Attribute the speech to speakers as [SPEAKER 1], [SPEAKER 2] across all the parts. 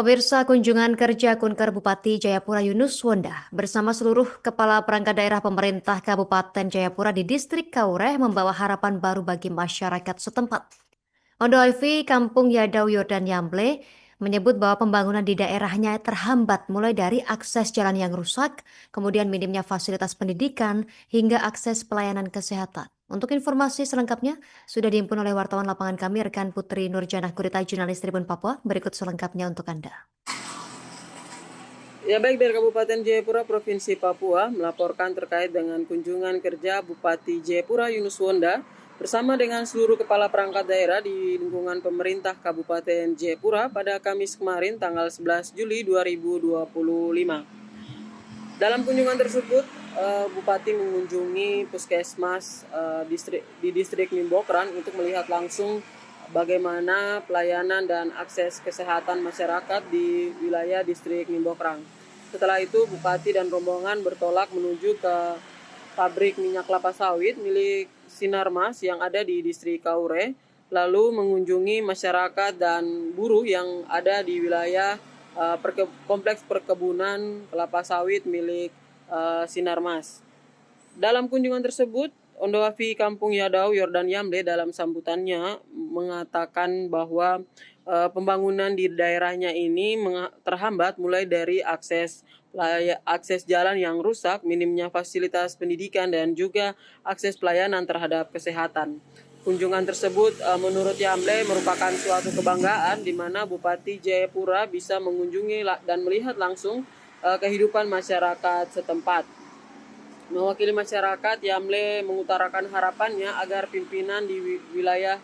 [SPEAKER 1] Pemirsa, kunjungan kerja Kunker Bupati Jayapura Yunus Wonda bersama seluruh kepala perangkat daerah pemerintah Kabupaten Jayapura di distrik Kaureh membawa harapan baru bagi masyarakat setempat. Ondo Alfi, Kampung Yadau Yordan Yamble, menyebut bahwa pembangunan di daerahnya terhambat mulai dari akses jalan yang rusak, kemudian minimnya fasilitas pendidikan, hingga akses pelayanan kesehatan. Untuk informasi selengkapnya, sudah dihimpun oleh wartawan lapangan kami, rekan Putri Nurjanah Gurita, jurnalis Tribun Papua. Berikut selengkapnya untuk Anda.
[SPEAKER 2] Ya baik, dari Kabupaten Jayapura, Provinsi Papua melaporkan terkait dengan kunjungan kerja Bupati Jayapura Yunus Wonda bersama dengan seluruh kepala perangkat daerah di lingkungan pemerintah Kabupaten Jayapura pada Kamis kemarin tanggal 11 Juli 2025. Dalam kunjungan tersebut, Bupati mengunjungi puskesmas di distrik Nimbokran untuk melihat langsung bagaimana pelayanan dan akses kesehatan masyarakat di wilayah distrik Nimbokrang. Setelah itu, Bupati dan rombongan bertolak menuju ke pabrik minyak kelapa sawit milik Sinarmas yang ada di distrik Kaure, lalu mengunjungi masyarakat dan buruh yang ada di wilayah kompleks perkebunan kelapa sawit milik Sinarmas. Dalam kunjungan tersebut, Ondoafi Kampung Yadau Yordan Yamble dalam sambutannya mengatakan bahwa pembangunan di daerahnya ini terhambat mulai dari akses jalan yang rusak, minimnya fasilitas pendidikan, dan juga akses pelayanan terhadap kesehatan. Kunjungan tersebut menurut Yamble merupakan suatu kebanggaan di mana Bupati Jayapura bisa mengunjungi dan melihat langsung kehidupan masyarakat setempat. Mewakili masyarakat, Yamle mengutarakan harapannya agar pimpinan di wilayah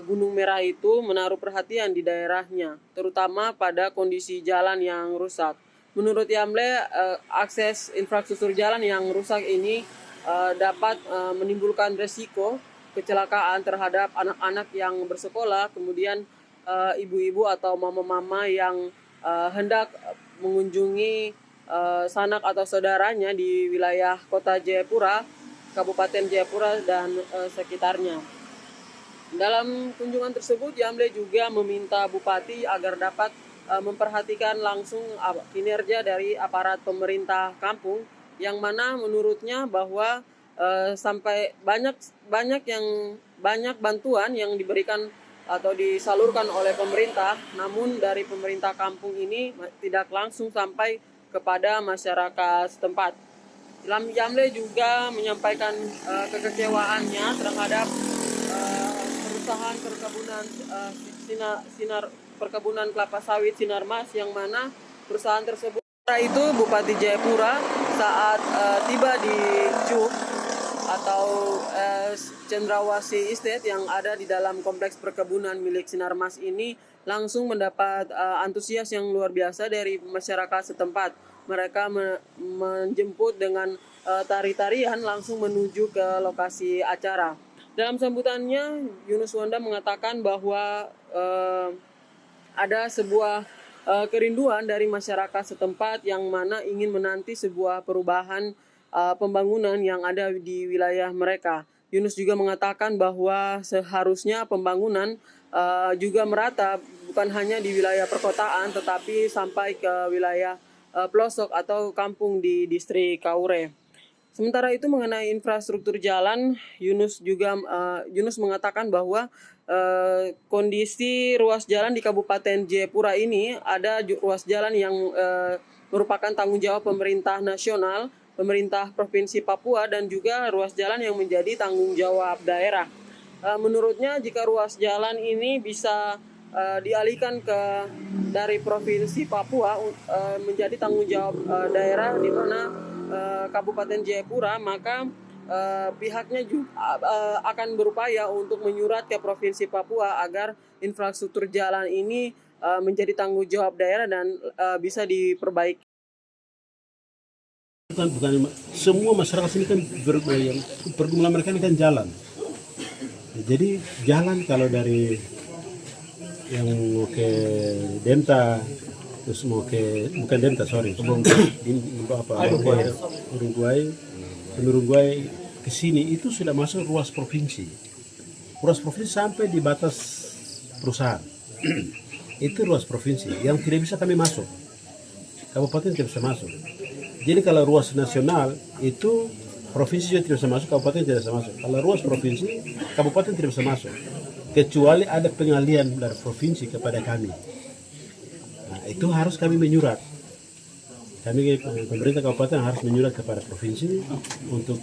[SPEAKER 2] Gunung Merah itu menaruh perhatian di daerahnya, terutama pada kondisi jalan yang rusak. Menurut Yamle, akses infrastruktur jalan yang rusak ini dapat menimbulkan resiko kecelakaan terhadap anak-anak yang bersekolah, kemudian ibu-ibu atau mama-mama yang hendak mengunjungi sanak atau saudaranya di wilayah kota Jayapura, Kabupaten Jayapura dan sekitarnya. Dalam kunjungan tersebut, Yamle juga meminta Bupati agar dapat memperhatikan langsung kinerja dari aparat pemerintah kampung, yang mana menurutnya bahwa sampai banyak bantuan yang diberikan atau disalurkan oleh pemerintah, namun dari pemerintah kampung ini tidak langsung sampai kepada masyarakat setempat. Yamle juga menyampaikan kekecewaannya terhadap perusahaan perkebunan kelapa sawit Sinarmas, yang mana perusahaan tersebut itu Bupati Jayapura saat tiba di Juk atau Cendrawasih Estate yang ada di dalam kompleks perkebunan milik Sinarmas ini langsung mendapat antusias yang luar biasa dari masyarakat setempat. Mereka menjemput dengan tari-tarian langsung menuju ke lokasi acara. Dalam sambutannya, Yunus Wonda mengatakan bahwa ada sebuah kerinduan dari masyarakat setempat yang mana ingin menanti sebuah perubahan pembangunan yang ada di wilayah mereka. Yunus juga mengatakan bahwa seharusnya pembangunan juga merata bukan hanya di wilayah perkotaan tetapi sampai ke wilayah pelosok atau kampung di distrik Kaure. Sementara itu mengenai infrastruktur jalan, Yunus mengatakan bahwa kondisi ruas jalan di Kabupaten Jayapura ini ada ruas jalan yang merupakan tanggung jawab pemerintah nasional, pemerintah Provinsi Papua, dan juga ruas jalan yang menjadi tanggung jawab daerah. Menurutnya jika ruas jalan ini bisa dialihkan dari Provinsi Papua menjadi tanggung jawab daerah di mana Kabupaten Jayapura, maka pihaknya juga akan berupaya untuk menyurat ke Provinsi Papua agar infrastruktur jalan ini menjadi tanggung jawab daerah dan bisa diperbaiki.
[SPEAKER 3] Bukan semua masyarakat sini kan pergumulan mereka ini kan jalan. Jadi jalan kalau dari yang mau ke Denta, terus mau ke bukan Denta Uruguay ke sini itu sudah masuk ruas provinsi sampai di batas perusahaan. itu ruas provinsi yang tidak bisa kami masuk. Kabupaten tidak bisa masuk. Jadi kalau ruas nasional itu provinsi juga tidak bisa masuk, kabupaten tidak bisa masuk. Kalau ruas provinsi, kabupaten tidak bisa masuk. Kecuali ada pengalian dari provinsi kepada kami. Nah, itu harus kami menyurat. Kami pemerintah kabupaten harus menyurat kepada provinsi untuk